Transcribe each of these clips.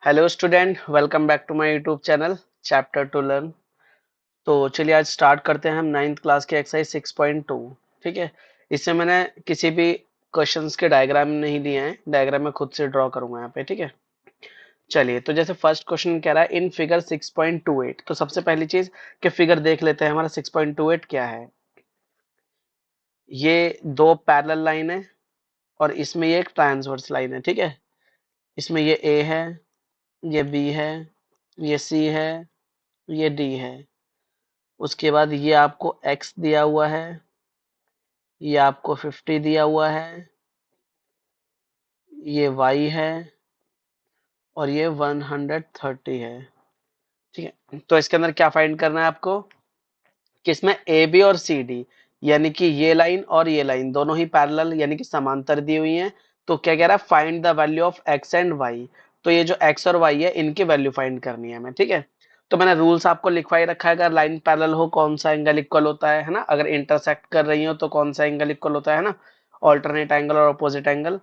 Hello student, welcome back to my YouTube channel chapter to learn. तो चलिए आज start करते हैं हम 9th क्लास के एक्सरसाइज 6.2। ठीक है, इससे मैंने किसी भी क्वेश्चंस के डायग्राम नहीं लिए हैं, डायग्राम मैं खुद से ड्रॉ करूंगा यहाँ पे। ठीक है, चलिए तो जैसे फर्स्ट क्वेश्चन कह रहा है इन फिगर 6.28, तो सबसे पहली चीज कि फिगर देख लेते हैं हमारा 6.28 क्या है। ये दो पैरेलल लाइन है और इसमें ये एक ट्रांसवर्स लाइन है। ठीक है, इसमें ये ए है, ये बी है, ये सी है, ये डी है। उसके बाद ये आपको x दिया हुआ है, ये आपको 50 दिया हुआ है, ये y है और ये 130 है। ठीक है, तो इसके अंदर क्या फाइंड करना है आपको कि इसमें ए बी और सी डी यानी कि ये लाइन और ये लाइन दोनों ही पैरेलल यानी कि समांतर दी हुई हैं। तो क्या कह रहा है, find the value of x and y। तो ये जो x और y है इनकी वैल्यू फाइंड करनी है हमें। ठीक है, तो मैंने रूल्स आपको लिखवा ही रखा है। अगर लाइन पैरेलल हो कौन सा एंगल इक्वल होता है ना, अगर इंटरसेक्ट कर रही हो तो कौन सा एंगल इक्वल होता है ना, ऑल्टरनेट एंगल और अपोजिट एंगल।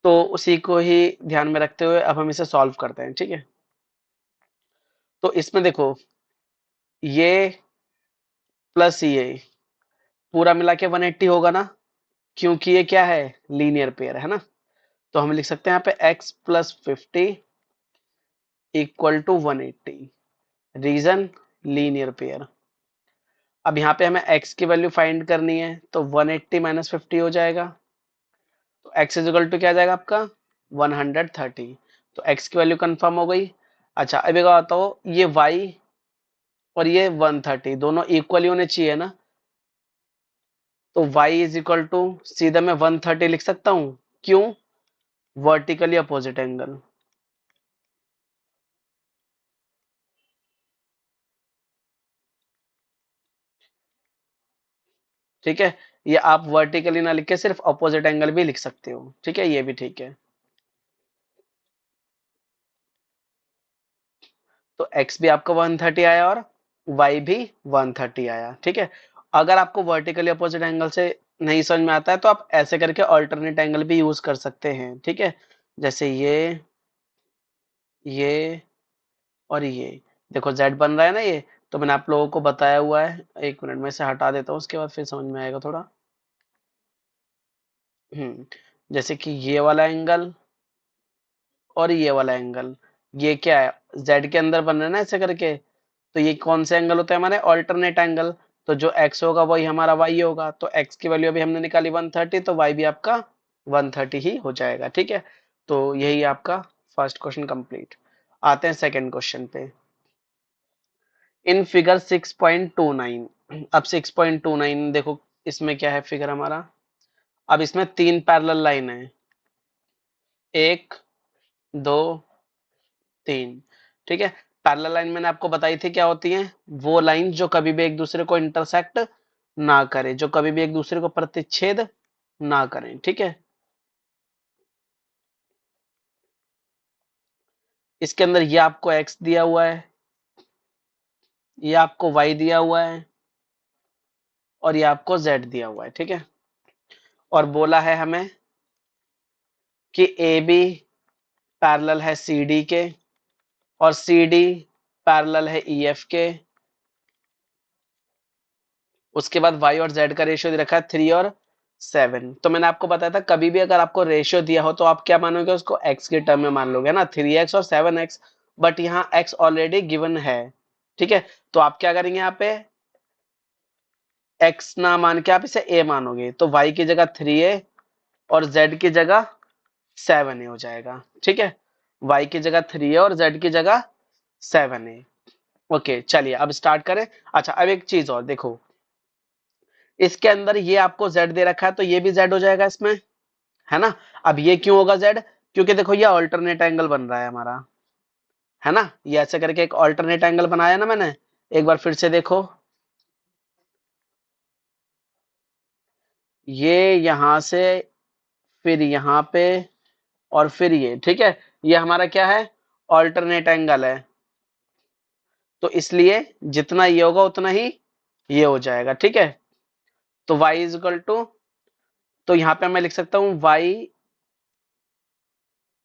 तो उसी को ही ध्यान में रखते हुए अब हम इसे सॉल्व करते हैं। ठीक है, तो इसमें देखो ये प्लस ये पूरा मिला के 180 होगा ना, क्योंकि ये क्या है, लीनियर पेयर है ना। तो हम लिख सकते हैं यहाँ पे x plus 50 equal to 180। Reason, linear pair. अब यहाँ पे हमें x की वैल्यू फाइंड करनी है, तो 180 माइनस 50 हो जाएगा। तो x इज इक्वल टू क्या आ जाएगा आपका 130। तो x की वैल्यू कंफर्म हो गई। अच्छा अब एक बात बताओ, ये y और ये 130 दोनों इक्वली होने चाहिए ना। तो y इज इक्वल टू सीधा मैं 130 लिख सकता हूँ। क्यों, वर्टिकली अपोजिट एंगल। ठीक है, ये आप वर्टिकली ना लिख के सिर्फ अपोजिट एंगल भी लिख सकते हो। ठीक है, ये भी ठीक है। तो x भी आपका 130 आया और y भी 130 आया। ठीक है, अगर आपको वर्टिकली अपोजिट एंगल से नहीं समझ में आता है तो आप ऐसे करके अल्टरनेट एंगल भी यूज कर सकते हैं। ठीक है, जैसे ये और ये देखो z बन रहा है ना ये, तो मैंने आप लोगों को बताया हुआ है। एक मिनट में से हटा देता हूँ, उसके बाद फिर समझ में आएगा थोड़ा। जैसे कि ये वाला एंगल और ये वाला एंगल, ये क्या है, z के अंदर बन रहा है ना ऐसे करके। तो ये कौन से एंगल होते हैं हमारे, ऑल्टरनेट एंगल। तो जो x होगा वही हमारा y होगा। तो x की वैल्यू अभी हमने निकाली 130, तो y भी आपका 130 ही हो जाएगा। ठीक है, तो यही आपका फर्स्ट क्वेश्चन कंप्लीट। आते हैं सेकंड क्वेश्चन पे। इन फिगर 6.29, अब 6.29 देखो इसमें क्या है फिगर हमारा। अब इसमें तीन पैरेलल लाइन है, एक, दो, तीन। ठीक है, पैरेलल लाइन मैंने आपको बताई थी क्या होती है, वो लाइन जो कभी भी एक दूसरे को इंटरसेक्ट ना करे, जो कभी भी एक दूसरे को प्रतिच्छेद ना करें। ठीक है, इसके अंदर ये आपको x दिया हुआ है, ये आपको y दिया हुआ है और ये आपको z दिया हुआ है। ठीक है, और बोला है हमें कि ए बी पैरेलल है सी डी के और सी डी पैरेलल है ई एफ के। उसके बाद y और z का रेशियो दे रखा है 3 और 7। तो मैंने आपको बताया था कभी भी अगर आपको रेशियो दिया हो तो आप क्या मानोगे, उसको x के टर्म में मान लोगे ना, 3x और 7x। बट यहाँ x ऑलरेडी गिवन है। ठीक है, तो आप क्या करेंगे, यहाँ पे x ना मान के आप इसे a मानोगे, तो y की जगह 3a और z की जगह 7a हो जाएगा। ठीक है, y की जगह 3a और z की जगह 7a। ओके चलिए अब स्टार्ट करें। अच्छा अब एक चीज और देखो, इसके अंदर ये आपको z दे रखा है तो ये भी z हो जाएगा इसमें, है ना। अब ये क्यों होगा z, क्योंकि देखो ये अल्टरनेट एंगल बन रहा है हमारा, है ना। ये ऐसे करके एक अल्टरनेट एंगल बनाया ना मैंने, एक बार फिर से देखो। ये यहां से फिर यहाँ पे और फिर ये, ठीक है, ये हमारा क्या है, अल्टरनेट एंगल है। तो इसलिए जितना ये होगा उतना ही ये हो जाएगा। ठीक है, तो y इज इक्वल टू, तो यहाँ पे मैं लिख सकता हूँ y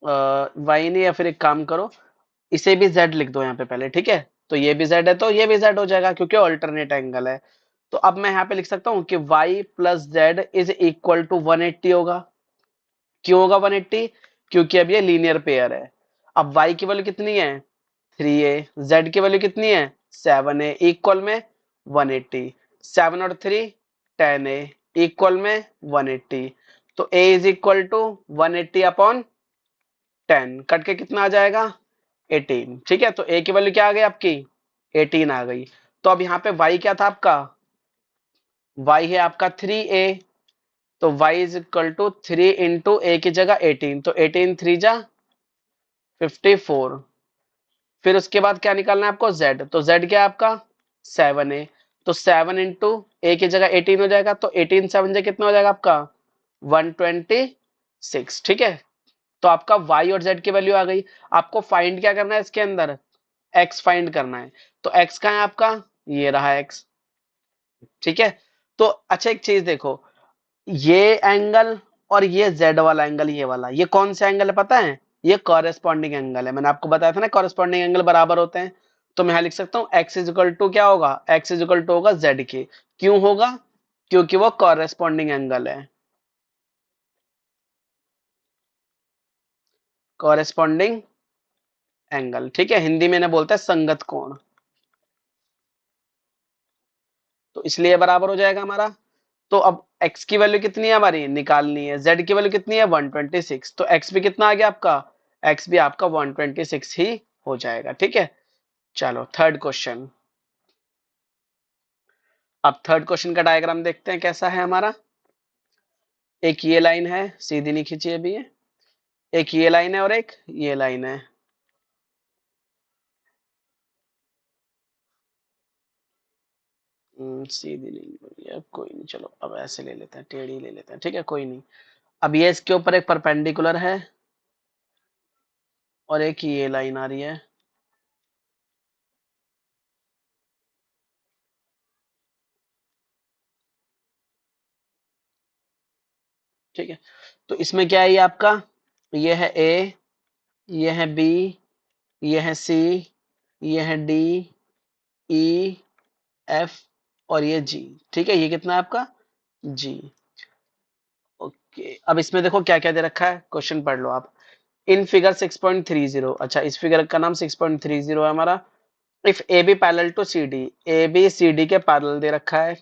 वाई नहीं, या फिर एक काम करो, इसे भी z लिख दो यहाँ पे पहले, ठीक है। तो ये भी z है तो ये भी z हो जाएगा, क्योंकि ऑल्टरनेट एंगल है। तो अब मैं यहाँ पे लिख सकता हूँ कि y plus Z is equal to 180 होगा। क्यों होगा 180? क्योंकि अब ये लीनियर पेयर है। अब y की वैल्यू कितनी है? 3a। z की वैल्यू कितनी है? 7a, इक्वल में 180। 7 और 3 10a, इक्वल में 180। तो a is equal to 180 upon 10, cut के कितना आ जाएगा? 18। ठीक है, तो a की वैल्यू क्या आ गई आपकी? 18 आ गई। तो अब यहाँ पे y क्या था आपका? y है आपका 3a। तो y is equal to 3 into a की जगह 18, तो 18 3 जा 54। फिर उसके बाद क्या निकालना है आपको? z। तो z क्या है आपका? 7a। तो 7 इंटू ए की जगह 18 हो जाएगा, तो 18 7 जा कितना हो जाएगा आपका? 126। ठीक है, तो आपका y और z की वैल्यू आ गई। आपको फाइंड क्या करना है इसके अंदर? x फाइंड करना है। तो x कहाँ है आपका? ये रहा x। ठीक है, तो अच्छा एक चीज देखो, ये एंगल और ये z वाला एंगल, ये वाला, ये कौन सा एंगल है पता है? ये कॉरेस्पॉन्डिंग एंगल है। मैंने आपको बताया था ना कॉरेस्पॉन्डिंग एंगल बराबर होते हैं। तो मैं यहां लिख सकता हूं x इज इक्वल टू क्या होगा? x इज इक्वल टू होगा z के। क्यों होगा? क्योंकि वो कॉरेस्पॉन्डिंग एंगल है। कॉरेस्पॉन्डिंग एंगल, ठीक है, हिंदी में इन्हें बोलते हैं संगत कोण। तो इसलिए बराबर हो जाएगा हमारा। तो अब x की वैल्यू कितनी है हमारी? निकालनी है। z की वैल्यू कितनी है? 126। तो x भी कितना आ गया आपका? x भी आपका 126 ही हो जाएगा। ठीक है, चलो थर्ड क्वेश्चन। अब थर्ड क्वेश्चन का डायग्राम देखते हैं कैसा है हमारा। एक ये लाइन है, सीधी नहीं खींची अभी ये। एक ये लाइन है और एक ये लाइन है। सीधी नहीं बोली है, कोई नहीं, चलो अब ऐसे ले लेते हैं, टेढ़ी ले लेते हैं, ठीक है, कोई नहीं। अब ये इसके ऊपर एक परपेंडिकुलर है और एक ये लाइन आ रही है। ठीक है, तो इसमें क्या है? ये आपका, ये है ए, ये है बी, ये है सी, ये है डी, ई, एफ और ये जी। ठीक है, ये कितना है आपका? जी। ओके, अब इसमें देखो क्या क्या दे रखा है, क्वेश्चन पढ़ लो आप। इन फिगर 6.30, अच्छा इस फिगर का नाम 6.30 है हमारा। If A B parallel to C D, A B C D के पैरेलल दे रखा है।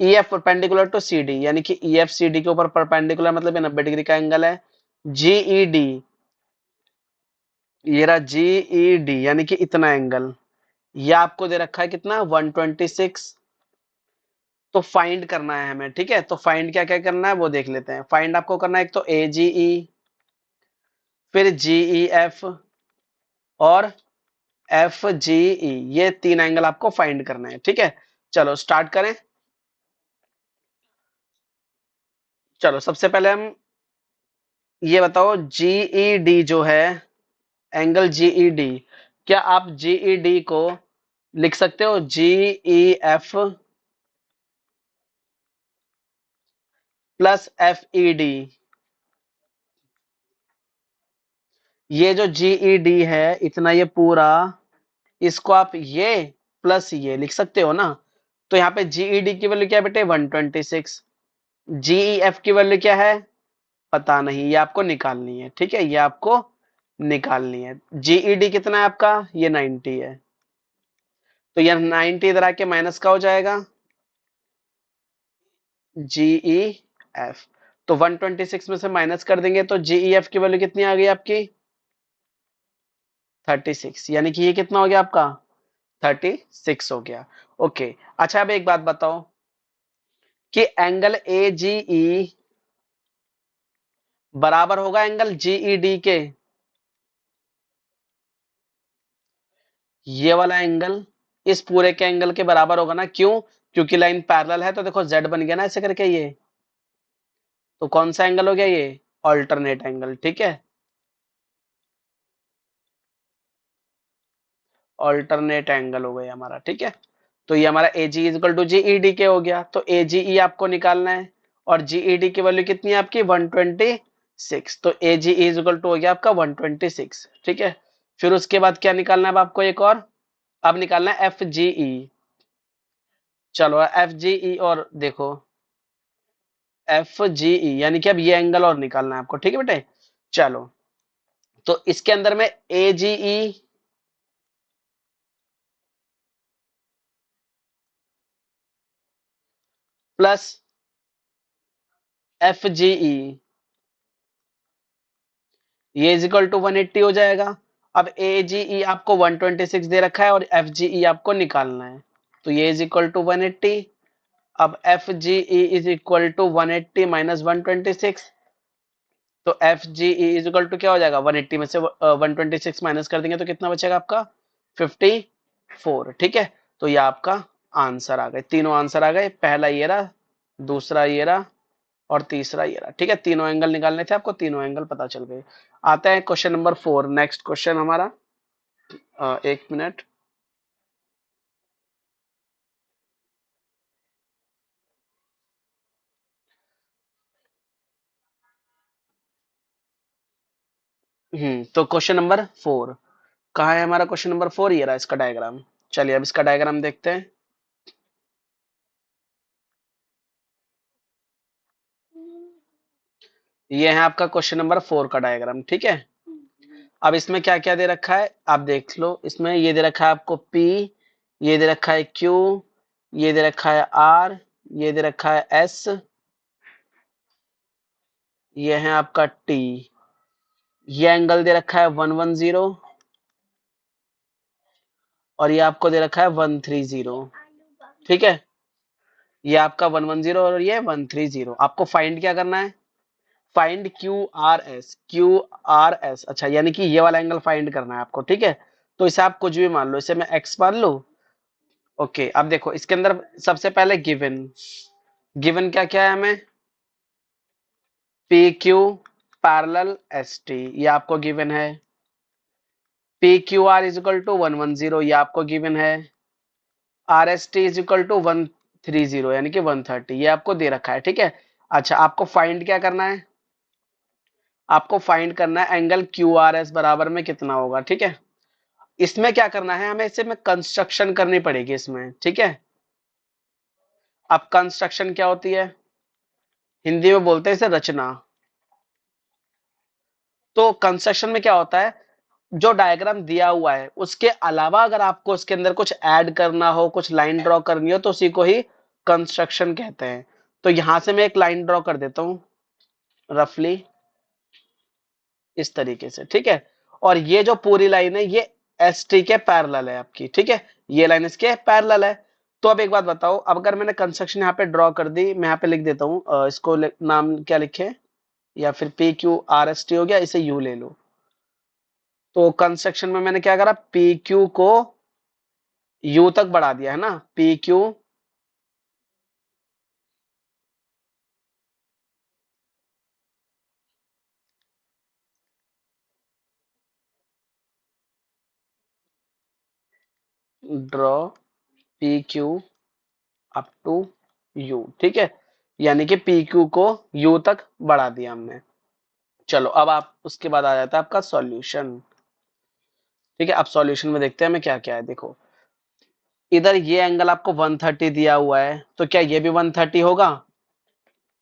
E F perpendicular to C D, यानी कि ई एफ सी डी के ऊपर परपेंडिकुलर, मतलब ये 90 डिग्री का एंगल है। जी ई डी, ये रहा जी ई डी, यानी कि इतना एंगल, ये आपको दे रखा है कितना? 126। तो फाइंड करना है हमें, ठीक है। तो फाइंड क्या क्या करना है वो देख लेते हैं। फाइंड आपको करना है एक तो ए जी ई, फिर जी ई एफ और एफ जी ई, ये तीन एंगल आपको फाइंड करना है, ठीक है। चलो स्टार्ट करें। चलो सबसे पहले हम ये बताओ, जीई डी जो है, एंगल जीई डी, क्या आप जीई डी को लिख सकते हो GE F plus F E D? ये जो जीई डी है इतना, ये पूरा, इसको आप ये प्लस ये लिख सकते हो ना। तो यहाँ पे जीई डी की वैल्यू क्या है बेटे? 126। जीई एफ की वैल्यू क्या है? पता नहीं, ये आपको निकालनी है, ठीक है, ये आपको निकालनी है। जीई डी कितना है आपका? ये 90 है। तो ये 90 इधर आके माइनस का हो जाएगा, जीई एफ। तो 126 में से माइनस कर देंगे तो जीई एफ की वैल्यू कितनी आ गई आपकी? 36, यानी कि ये कितना हो गया आपका? 36 हो गया। ओके, अच्छा अब एक बात बताओ कि एंगल ए जी ई बराबर होगा एंगल जीई डी के? ये वाला एंगल इस पूरे के एंगल के बराबर होगा ना? क्यों? क्योंकि लाइन पैरेलल है, तो देखो z बन गया ना ऐसे करके ये। तो कौन सा एंगल हो गया ये? ऑल्टरनेट एंगल, ठीक है, ऑल्टरनेट एंगल हो गया हमारा, ठीक है। तो ये हमारा A G equal to G E D के हो गया। तो ए जी ई आपको निकालना है और जी ई डी की वैल्यू कितनी है आपकी? 126। 6, तो ए जी इज इक्वल टू हो गया आपका 126, ठीक है। फिर उसके बाद क्या निकालना है अब आपको एक और, अब निकालना है एफ जी ई। चलो एफ जी ई और देखो, एफ जी ई यानी कि अब ये एंगल और निकालना है आपको, ठीक है बेटे। चलो, तो इसके अंदर में ए जी ई प्लस एफ जी ई, ये इज इक्वल टू 180 हो जाएगा। अब ए जी ई आपको 126 दे रखा है और एफ जी ई आपको निकालना है, तो ये इज इक्वल टू 180। अब F G E is equal to 180 minus 126, तो F G E is equal to क्या हो जाएगा, 180 में से 126 माइनस कर देंगे तो कितना बचेगा आपका, 54, ठीक है। तो ये आपका आंसर आ गए, तीनों आंसर आ गए, पहला ये रहा, दूसरा ये रहा और तीसरा ये रहा, ठीक है। तीनों एंगल निकालने थे आपको, तीनों एंगल पता चल गए। आता है क्वेश्चन नंबर 4, नेक्स्ट क्वेश्चन हमारा, एक मिनट। तो क्वेश्चन नंबर 4 कहाँ है हमारा, क्वेश्चन नंबर 4 ये रहा इसका डायग्राम। चलिए अब इसका डायग्राम देखते हैं। ये है आपका क्वेश्चन नंबर 4 का डायग्राम, ठीक है। अब इसमें क्या क्या दे रखा है आप देख लो, इसमें ये दे रखा है आपको P, ये दे रखा है Q, ये दे रखा है R, ये दे रखा है S, ये है आपका T, ये एंगल दे रखा है 110 और ये आपको दे रखा है 130, ठीक है। ये आपका 110 और ये 130, आपको फाइंड क्या करना है, find Q R S, Q R S, अच्छा यानी कि ये वाला एंगल फाइंड करना है आपको, ठीक है। तो इसे आप कुछ भी मान लो, इसे मैं एक्स मान लो। ओके, अब देखो इसके अंदर सबसे पहले गिवन, गिवन क्या क्या है हमें, P Q parallel S T, ये आपको गिवन है। P Q R is equal to 110, ये आपको गिवन है। R S T is equal to 130 यानी कि 130, ये आपको दे रखा है, ठीक है। अच्छा, आपको फाइंड क्या करना है, आपको फाइंड करना है एंगल क्यू आर एस बराबर में कितना होगा, ठीक है। इसमें क्या करना है हमें, इसे में कंस्ट्रक्शन करनी पड़ेगी इसमें, ठीक है। अब कंस्ट्रक्शन क्या होती है, हिंदी में बोलते हैं इसे रचना। तो कंस्ट्रक्शन में क्या होता है, जो डायग्राम दिया हुआ है उसके अलावा अगर आपको उसके अंदर कुछ ऐड करना हो, कुछ लाइन ड्रॉ करनी हो, तो उसी को ही कंस्ट्रक्शन कहते हैं। तो यहां से मैं एक लाइन ड्रॉ कर देता हूं रफली इस तरीके से, ठीक है। और ये जो पूरी लाइन है ये एस टी के पैरेलल है आपकी, ठीक है। ये लाइन इसके पैरेलल है। तो अब एक बात बताओ, अब अगर मैंने कंस्ट्रक्शन यहाँ पे ड्रॉ कर दी, मैं यहाँ पे लिख देता हूँ, इसको नाम क्या लिखे, या फिर P Q are S T हो गया, इसे यू ले लो। तो कंस्ट्रक्शन में मैंने क्या करा, पी क्यू को यू तक बढ़ा दिया है ना, P Q draw P Q up to U, ठीक है। यानी कि पी क्यू को यू तक बढ़ा दिया हमने। चलो अब आप उसके बाद आ जाता है आपका सॉल्यूशन, ठीक है। अब सॉल्यूशन में देखते हैं हमें क्या क्या है, देखो इधर ये एंगल आपको 130 दिया हुआ है, तो क्या ये भी 130 होगा,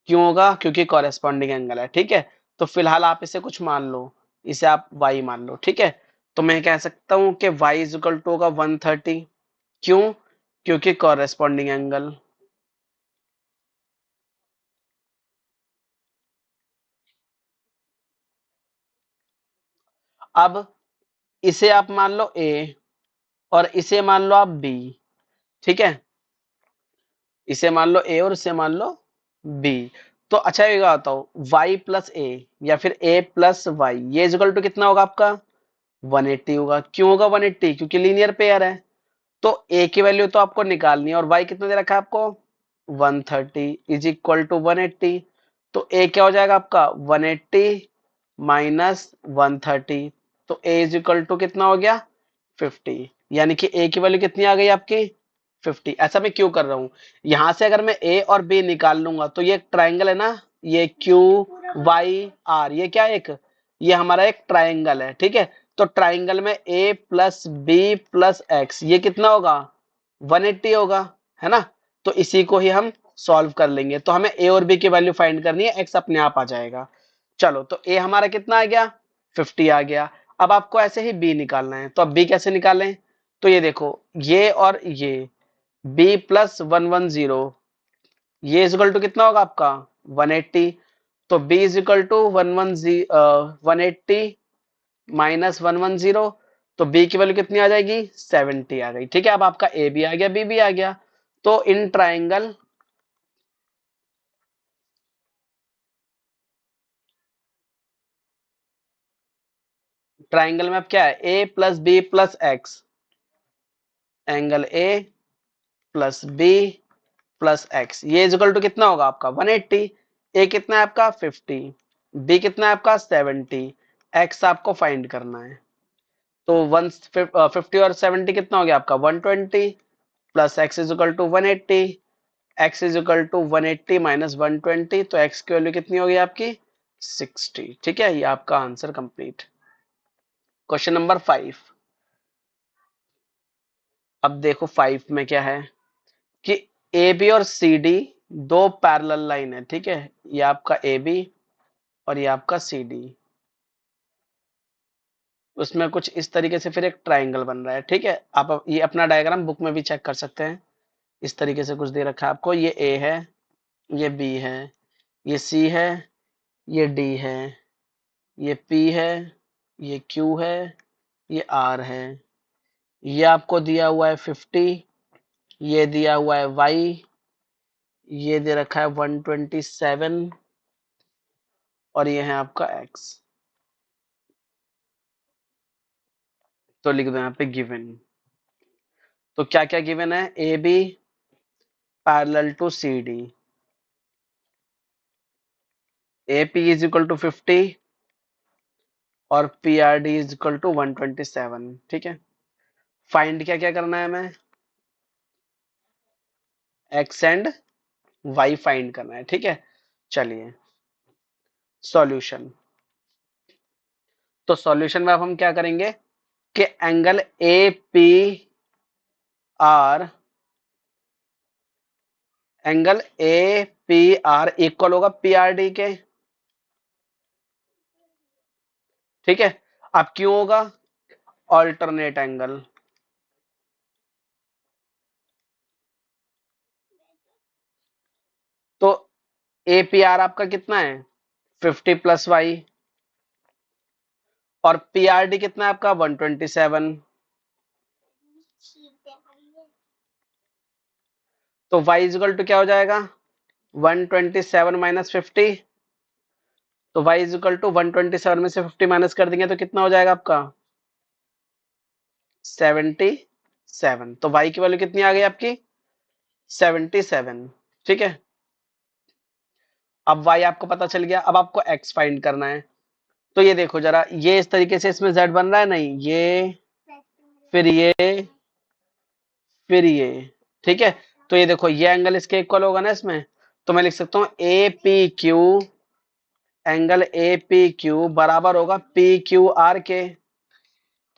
क्यों होगा, क्योंकि कॉरेस्पॉन्डिंग एंगल है, ठीक है। तो फिलहाल आप इसे कुछ मान लो, इसे आप y मान लो, ठीक है। तो मैं कह सकता हूं कि y इज इक्वल टू होगा 130, क्यों, क्योंकि कॉरेस्पॉन्डिंग एंगल। अब इसे आप मान लो a और इसे मान लो आप b, ठीक है। इसे मान लो a और इसे मान लो b। तो अच्छा ये बताओ, y प्लस a या फिर a प्लस y, ये इज इक्वल टू कितना होगा आपका, 180 होगा। क्यों होगा 180, क्योंकि लीनियर पेयर है। तो a की वैल्यू तो आपको निकालनी है और y कितना दे रखा है आपको, 130 इज इक्वल टू 180। तो a क्या हो जाएगा आपका, 180 माइनस 130, तो a इज इक्वल टू कितना हो गया, 50। यानी कि a की वैल्यू कितनी आ गई आपकी, 50। ऐसा मैं क्यों कर रहा हूं, यहां से अगर मैं a और b निकाल लूंगा तो ये एक ट्राइंगल है ना, ये क्यू वाई आर, ये क्या एक, ये हमारा एक ट्राइंगल है, ठीक है। तो ट्राइंगल में ए प्लस बी प्लस एक्स, ये कितना होगा 180 होगा, है ना। तो इसी को ही हम सॉल्व कर लेंगे। तो हमें ए और बी की वैल्यू फाइंड करनी है, एक्स अपने आप आ जाएगा। चलो, तो ए हमारा कितना आ गया 50 आ गया। अब आपको ऐसे ही बी निकालना है, तो अब बी कैसे निकालें। तो ये देखो, ये और ये बी प्लस 110, ये इज इक्वल टू कितना होगा आपका 180। तो b is equal to 180 minus 110, तो b की वैल्यू कितनी आ जाएगी 70 आ गई, ठीक है। अब आपका a भी आ गया, b भी आ गया। तो इन ट्राइंगल में अब क्या है, a plus B plus X, angle a plus b plus X, ये इज इक्वल टू कितना होगा आपका 180। a कितना है आपका 50, b कितना है आपका 70, x आपको फाइंड करना है। तो 150 और 70 कितना हो गया आपका 120, plus X is equal to 180, X is equal to 180 minus 120, तो एक्स की वैल्यू कितनी होगी आपकी 60, ठीक है। ये आपका आंसर कंप्लीट। Question number 5। अब देखो 5 में क्या है कि ए बी और सी डी दो पैरेलल लाइन है, ठीक है। ये आपका ए बी और ये आपका सी डी, उसमें कुछ इस तरीके से फिर एक ट्राइंगल बन रहा है, ठीक है। आप ये अपना डायग्राम बुक में भी चेक कर सकते हैं। इस तरीके से कुछ दे रखा है आपको, ये ए है, ये बी है, ये सी है, ये डी है, ये पी है, ये क्यू है, ये आर है। ये आपको दिया हुआ है 50, ये दिया हुआ है वाई, ये दे रखा है 127 और ये है आपका एक्स। तो लिख दो यहाँ पे गिवन। तो क्या क्या गिवन है, A B parallel to C D, A P is equal to 50 और P R D is equal to 127, ठीक है। फाइंड क्या क्या करना है हमें, एक्स एंड वाई फाइंड करना है, ठीक है। चलिए सॉल्यूशन। तो सॉल्यूशन में अब हम क्या करेंगे कि angle A P R, angle A P R equal होगा पी आर डी के, ठीक है। अब क्यों होगा, ऑल्टरनेट एंगल। तो ए पी आर आपका कितना है 50 प्लस वाई, और पी आर डी कितना है आपका 127। तो वाई इजल टू क्या हो जाएगा 127 माइनस 50, तो y इज इक्वल टू 127 में से 50 माइनस कर देंगे तो कितना हो जाएगा आपका 77। तो y की वैल्यू कितनी आ गई आपकी 77, ठीक है। अब y आपको पता चल गया, अब आपको x फाइंड करना है। तो ये देखो जरा, ये इस तरीके से इसमें z बन रहा है, नहीं ये, फिर ये, फिर ये, ठीक है। तो ये देखो, ये एंगल इसके इक्वल होगा ना इसमें, तो मैं लिख सकता हूँ A P Q, angle A P Q बराबर होगा पी क्यू आर के,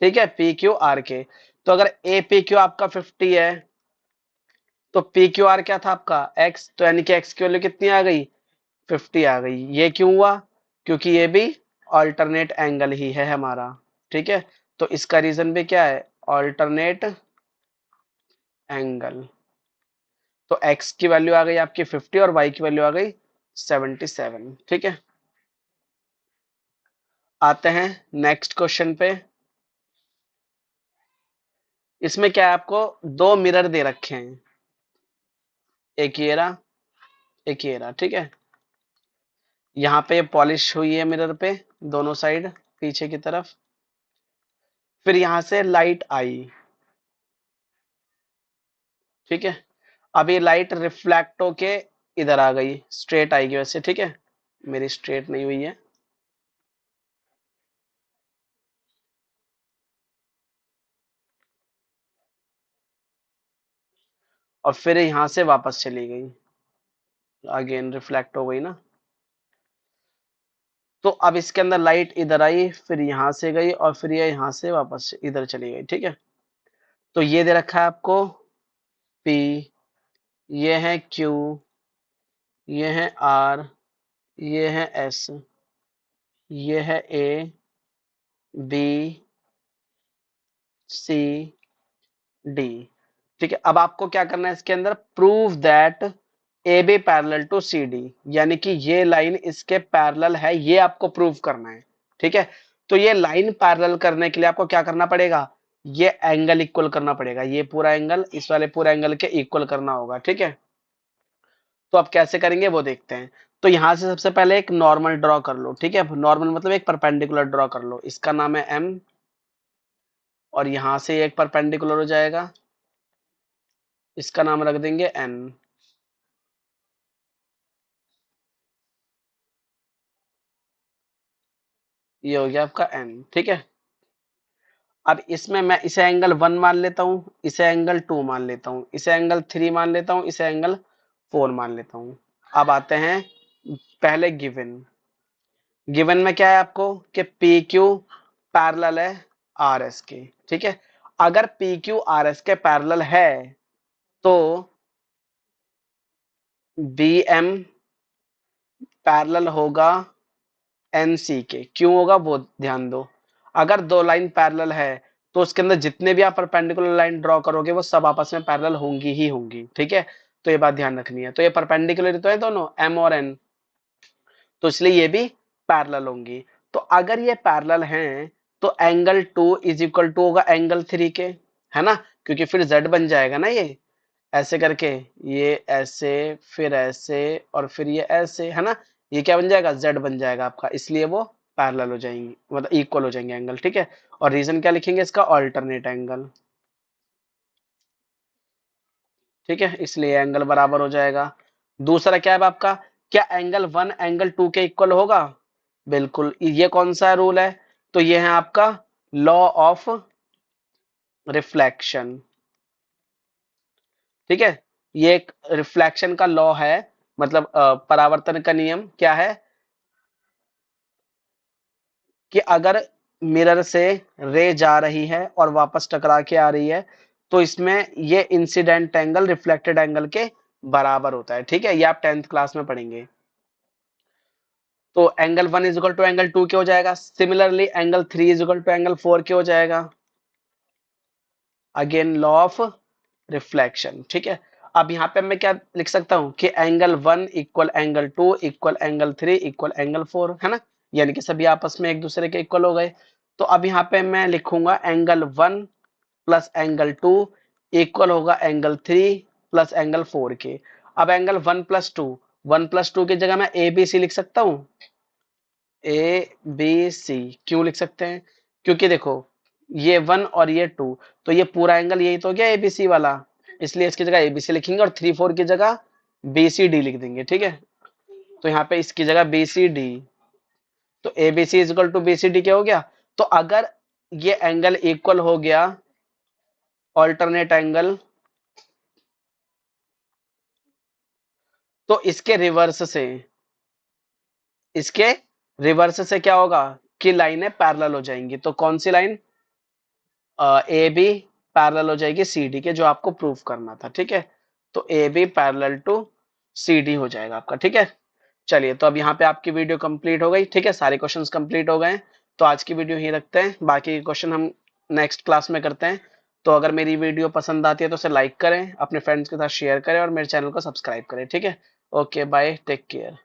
ठीक है, पी क्यू आर के। तो अगर ए पी क्यू आपका 50 है, तो पी क्यू आर क्या था आपका एक्स, तो यानी कि एक्स की वैल्यू कितनी आ गई 50 आ गई। ये क्यों हुआ, क्योंकि ये भी ऑल्टरनेट एंगल ही है हमारा, ठीक है। तो इसका रीजन भी क्या है, ऑल्टरनेट एंगल। तो x की वैल्यू आ गई आपकी 50 और y की वैल्यू आ गई 77, ठीक है। आते हैं नेक्स्ट क्वेश्चन पे। इसमें क्या है, आपको दो मिरर दे रखे हैं, एक ये रहा, एक ये रहा, ठीक है। यहाँ पे पॉलिश हुई है मिरर पे दोनों साइड पीछे की तरफ। फिर यहां से लाइट आई, ठीक है। अब ये लाइट रिफ्लेक्ट होके इधर आ गई, स्ट्रेट आएगी वैसे, ठीक है। मेरी स्ट्रेट नहीं हुई है, और फिर यहां से वापस चली गई, अगेन रिफ्लेक्ट हो गई ना। तो अब इसके अंदर लाइट इधर आई, फिर यहां से गई और फिर ये यहां से वापस इधर चली गई। ठीक है, तो ये दे रखा है आपको P, ये है Q, ये है R, ये है S, ये है A, B, C, D। ठीक है, अब आपको क्या करना है इसके अंदर, prove that A B parallel to C D, यानी कि ये लाइन इसके पैरेलल है, ये आपको प्रूव करना है। ठीक है, तो ये लाइन पैरेलल करने के लिए आपको क्या करना पड़ेगा, ये एंगल इक्वल करना पड़ेगा, ये पूरा एंगल इस वाले पूरा एंगल के इक्वल करना होगा। ठीक है, तो अब कैसे करेंगे वो देखते हैं। तो यहां से सबसे पहले एक नॉर्मल ड्रॉ कर लो। ठीक है, नॉर्मल मतलब एक परपेंडिकुलर ड्रॉ कर लो, इसका नाम है एम, और यहां से एक परपेंडिकुलर हो जाएगा, इसका नाम रख देंगे एन। ये हो गया आपका एन। ठीक है, अब इसमें मैं इसे एंगल 1 मान लेता हूं, इसे एंगल 2 मान लेता हूं, इसे एंगल 3 मान लेता हूं, इसे एंगल 4 मान लेता हूं। अब आते हैं पहले गिवन। गिवन में क्या है आपको कि पी क्यू पैरेलल है आर एस के। ठीक है, अगर पी क्यू आर एस के पैरेलल है तो बी एम पैरेलल होगा एनसी के। क्यों होगा वो ध्यान दो, अगर दो लाइन पैरेलल है तो उसके अंदर जितने भी आप परपेंडिकुलर लाइन ड्रॉ करोगे वो सब आपस में पैरेलल होंगी ही होंगी। ठीक है, तो ये बात ध्यान रखनी है। तो ये परपेंडिकुलर तो है दोनों एम और एन, तो इसलिए ये भी पैरेलल होंगी। तो अगर ये पैरेलल हैं तो एंगल 2 इज इक्वल टू होगा एंगल 3 के, है ना, क्योंकि फिर z बन जाएगा ना, ये ऐसे करके, ये ऐसे, फिर ऐसे, और फिर ये ऐसे, है ना, ये क्या बन जाएगा, z बन जाएगा आपका, इसलिए वो पैरेलल हो जाएंगे, मतलब इक्वल हो जाएंगे एंगल। ठीक है, और रीजन क्या लिखेंगे इसका, ऑल्टरनेट एंगल। ठीक है, इसलिए एंगल बराबर हो जाएगा। दूसरा क्या है आपका, क्या एंगल 1 एंगल 2 के इक्वल होगा, बिल्कुल। ये कौन सा रूल है, तो ये है आपका लॉ ऑफ रिफ्लेक्शन। ठीक है, ये एक रिफ्लेक्शन का लॉ है, मतलब परावर्तन का नियम क्या है कि अगर मिरर से रे जा रही है और वापस टकरा के आ रही है तो इसमें ये इंसिडेंट एंगल रिफ्लेक्टेड एंगल के बराबर होता है। ठीक है, ये आप 10th क्लास में पढ़ेंगे। तो angle 1 is equal to angle 2 के हो जाएगा, similarly angle 3 is equal to angle 4 के हो जाएगा, अगेन लॉ ऑफ रिफ्लेक्शन। ठीक है, अब यहाँ पे मैं क्या लिख सकता हूँ कि angle 1 equal angle 2 equal angle 3 equal angle 4, है ना, यानी कि सभी आपस में एक दूसरे के इक्वल हो गए। तो अब यहाँ पे मैं लिखूंगा एंगल 1 प्लस एंगल 2 इक्वल होगा एंगल 3 प्लस एंगल 4 के। अब एंगल 1 प्लस 2 की जगह मैं ए बी सी लिख सकता हूँ, ए बी सी। क्यों लिख सकते हैं, क्योंकि देखो ये 1 और ये 2, तो ये पूरा एंगल यही तो हो गया एबीसी वाला, इसलिए इसकी जगह एबीसी लिखेंगे और 3 4 की जगह बी सी डी लिख देंगे। ठीक है, तो यहाँ पे इसकी जगह बी सी डी, तो A B C is equal to B C D क्या हो गया। तो अगर ये एंगल इक्वल हो गया ऑल्टरनेट एंगल, तो इसके रिवर्स से क्या होगा कि लाइनें पैरेलल हो जाएंगी। तो कौन सी लाइन, ए बी पैरेलल हो जाएगी सी डी के, जो आपको प्रूफ करना था। ठीक है, तो A B parallel to C D हो जाएगा आपका। ठीक है, चलिए, तो अब यहाँ पे आपकी वीडियो कंप्लीट हो गई। ठीक है, सारे क्वेश्चंस कंप्लीट हो गए हैं, तो आज की वीडियो यहीं रखते हैं, बाकी क्वेश्चन हम नेक्स्ट क्लास में करते हैं। तो अगर मेरी वीडियो पसंद आती है तो उसे लाइक करें, अपने फ्रेंड्स के साथ शेयर करें और मेरे चैनल को सब्सक्राइब करें। ठीक है, ओके बाय, टेक केयर।